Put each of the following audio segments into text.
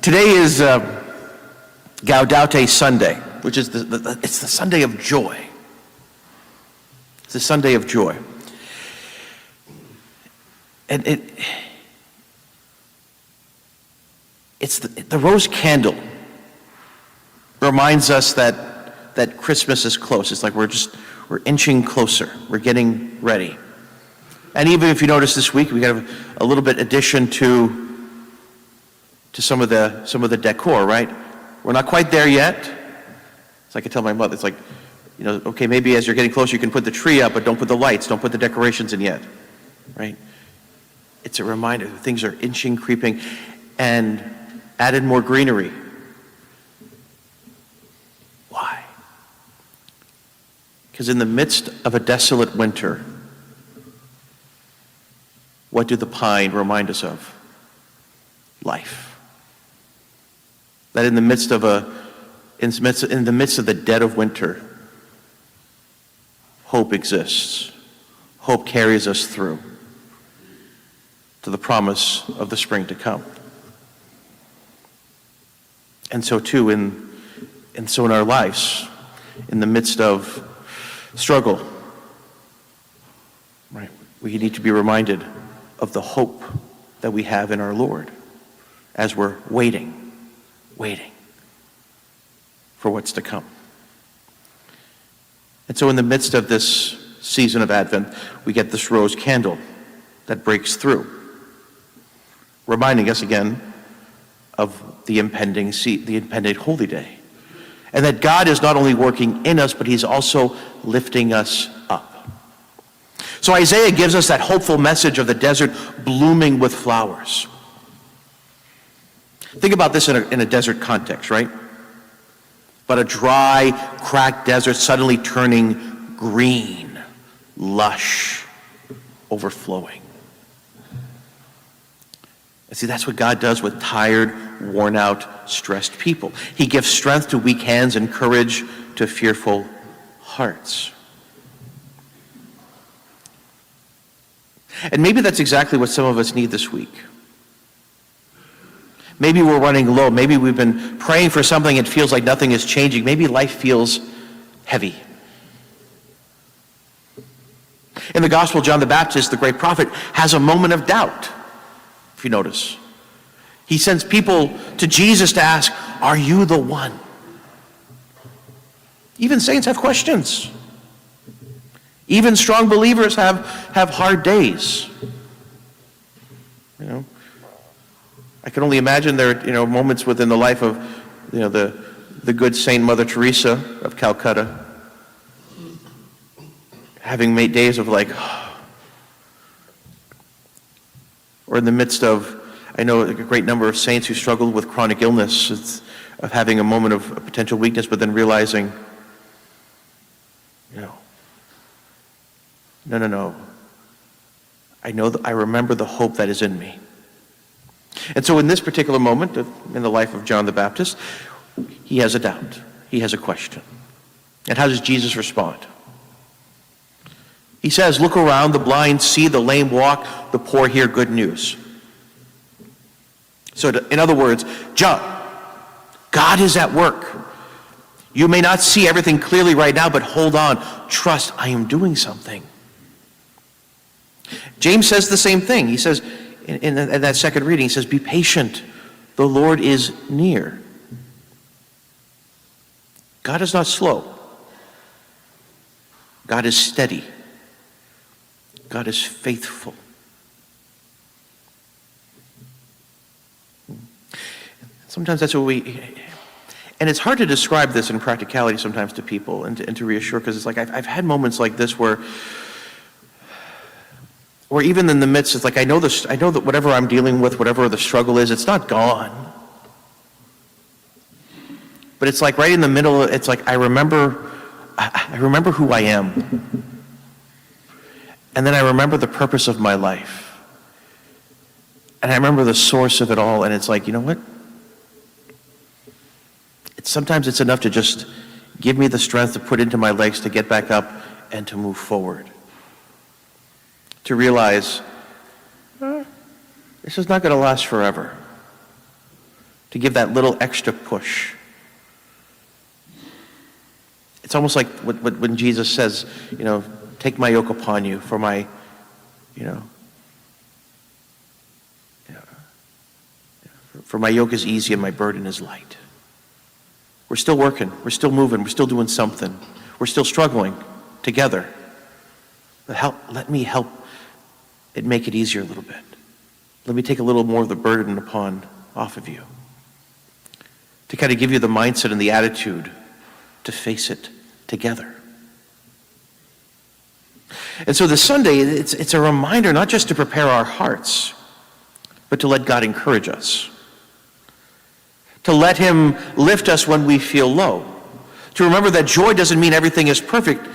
Today is Gaudete Sunday, which is it's the Sunday of joy. It's the Sunday of joy. And it's the rose candle reminds us that Christmas is close. It's like we're inching closer. We're getting ready. And even if you notice this week, we have a little bit addition to some of the decor, right? We're not quite there yet. It's like I tell my mother, it's like, okay, maybe as you're getting closer, you can put the tree up, but don't put the lights, don't put the decorations in yet, right? It's a reminder that things are inching, creeping, and added more greenery. Why? Because in the midst of a desolate winter, what do the pine remind us of? Life. That in the midst of the dead of winter, hope exists. Hope carries us through to the promise of the spring to come. And so too in our lives, in the midst of struggle, right? We need to be reminded of the hope that we have in our Lord as we're waiting for what's to come. And so in the midst of this season of Advent, we get this rose candle that breaks through, reminding us again of the impending holy day. And that God is not only working in us, but he's also lifting us up. So Isaiah gives us that hopeful message of the desert blooming with flowers. Think about this in a desert context, right? But a dry, cracked desert suddenly turning green, lush, overflowing. And see, that's what God does with tired, worn out, stressed people. He gives strength to weak hands and courage to fearful hearts. And maybe that's exactly what some of us need this week. Maybe we're running low. Maybe we've been praying for something and it feels like nothing is changing. Maybe life feels heavy. In the Gospel, John the Baptist, the great prophet, has a moment of doubt, if you notice. He sends people to Jesus to ask, "Are you the one?" Even saints have questions. Even strong believers have hard days. I can only imagine there are moments within the life of the good Saint Mother Teresa of Calcutta, having made days of or in the midst of, I know a great number of saints who struggled with chronic illness, of having a moment of potential weakness, but then realizing, no. I remember the hope that is in me. And so in this particular moment in the life of John the Baptist, he has a doubt. He has a question. And how does Jesus respond? He says, "Look around, the blind see, the lame walk, the poor hear good news." So in other words, John, God is at work. You may not see everything clearly right now, but hold on. Trust, I am doing something. James says the same thing. He says, in that second reading, he says, "Be patient. The Lord is near." God is not slow. God is steady. God is faithful. Sometimes that's what and it's hard to describe this in practicality sometimes to people and to reassure, because it's like I've had moments like this where even in the midst, it's like I know that whatever I'm dealing with, whatever the struggle is, it's not gone. But it's like right in the middle, it's like I remember who I am. And then I remember the purpose of my life. And I remember the source of it all, and it's like, you know what? Sometimes it's enough to just give me the strength to put into my legs to get back up and to move forward. To realize, this is not going to last forever. to give that little extra push. It's almost like when Jesus says, take my yoke upon you, for my, for my yoke is easy and my burden is light. We're still working, we're still moving, we're still doing something. We're still struggling together. But let me help it make it easier a little bit. Let me take a little more of the burden off of you. To kind of give you the mindset and the attitude to face it together. And so this Sunday, it's a reminder not just to prepare our hearts, but to let God encourage us. To let him lift us when we feel low. To remember that joy doesn't mean everything is perfect.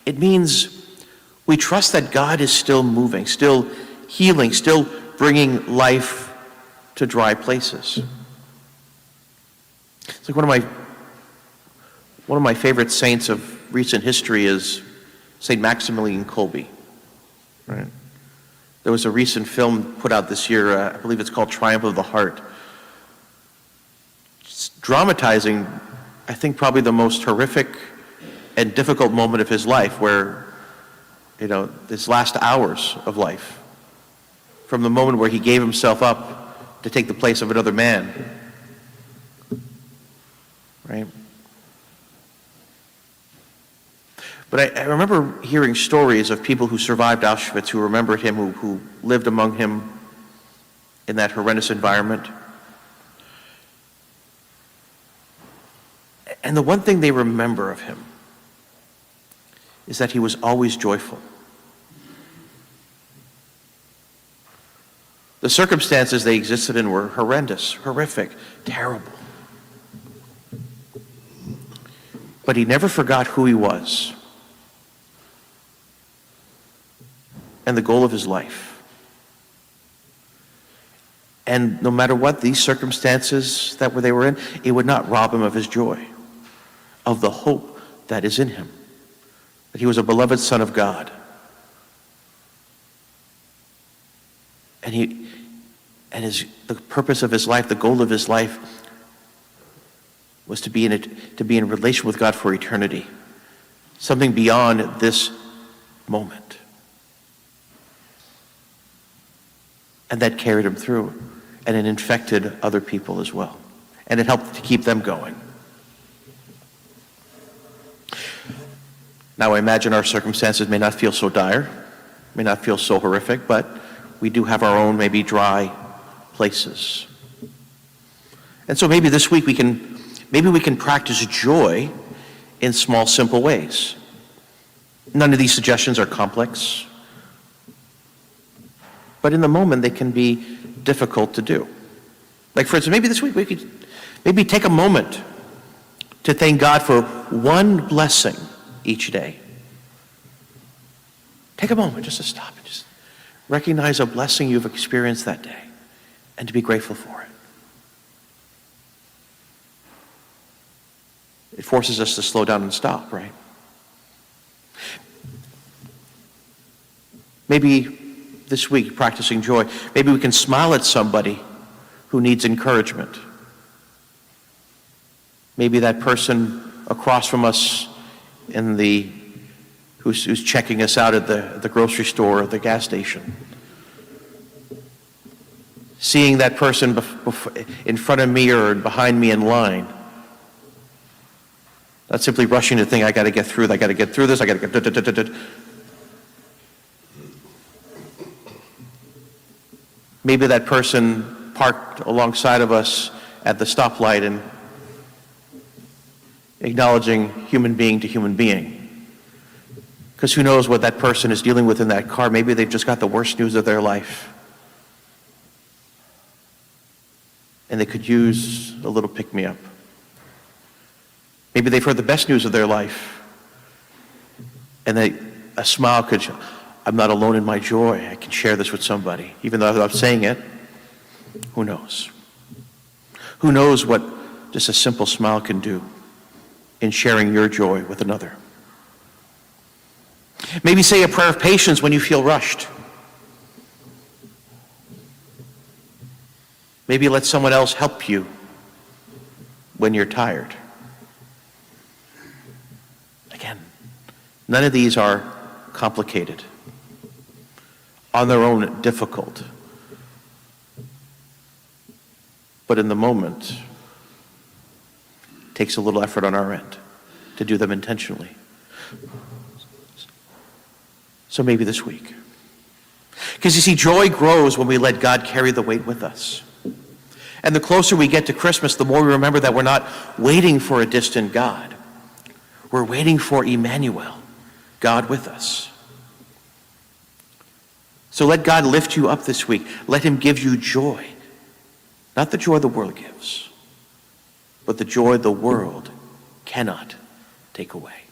It means we trust that God is still moving, still healing, still bringing life to dry places. It's like one of my favorite saints of recent history is St. Maximilian Kolbe. Right? There was a recent film put out this year, I believe it's called Triumph of the Heart. It's dramatizing, I think, probably the most horrific and difficult moment of his life, where, his last hours of life, from the moment where he gave himself up to take the place of another man. Right? But I remember hearing stories of people who survived Auschwitz, who remembered him, who lived among him in that horrendous environment. And the one thing they remember of him is that he was always joyful. The circumstances they existed in were horrendous, horrific, terrible. But he never forgot who he was and the goal of his life. And no matter what these circumstances they were in, it would not rob him of his joy, of the hope that is in him, that he was a beloved son of God. And the purpose of his life, the goal of his life, was to be in relation with God for eternity, something beyond this moment. And that carried him through, and it infected other people as well, and it helped to keep them going. Now, I imagine our circumstances may not feel so dire, may not feel so horrific, but we do have our own maybe dry places. And so maybe this week we can practice joy in small, simple ways. None of these suggestions are complex, but in the moment they can be difficult to do. Like, for instance, maybe this week we could maybe take a moment to thank God for one blessing each day. Take a moment just to stop and just recognize a blessing you've experienced that day and to be grateful for it. It forces us to slow down and stop, right? Maybe this week, practicing joy, maybe we can smile at somebody who needs encouragement. Maybe that person across from us who's checking us out at the grocery store or the gas station. Seeing that person in front of me or behind me in line. Not simply rushing to think, I got to get through this, I got to get... Maybe that person parked alongside of us at the stoplight and acknowledging human being to human being. Because who knows what that person is dealing with in that car. Maybe they've just got the worst news of their life. And they could use a little pick-me-up. Maybe they've heard the best news of their life. And a smile could, I'm not alone in my joy. I can share this with somebody. Even though I'm saying it, who knows? Who knows what just a simple smile can do in sharing your joy with another? Maybe say a prayer of patience when you feel rushed. Maybe let someone else help you when you're tired. Again, none of these are complicated, on their own difficult. But in the moment, it takes a little effort on our end to do them intentionally. So maybe this week. Because you see, joy grows when we let God carry the weight with us. And the closer we get to Christmas, the more we remember that we're not waiting for a distant God. We're waiting for Emmanuel, God with us. So let God lift you up this week. Let him give you joy. Not the joy the world gives, but the joy the world cannot take away.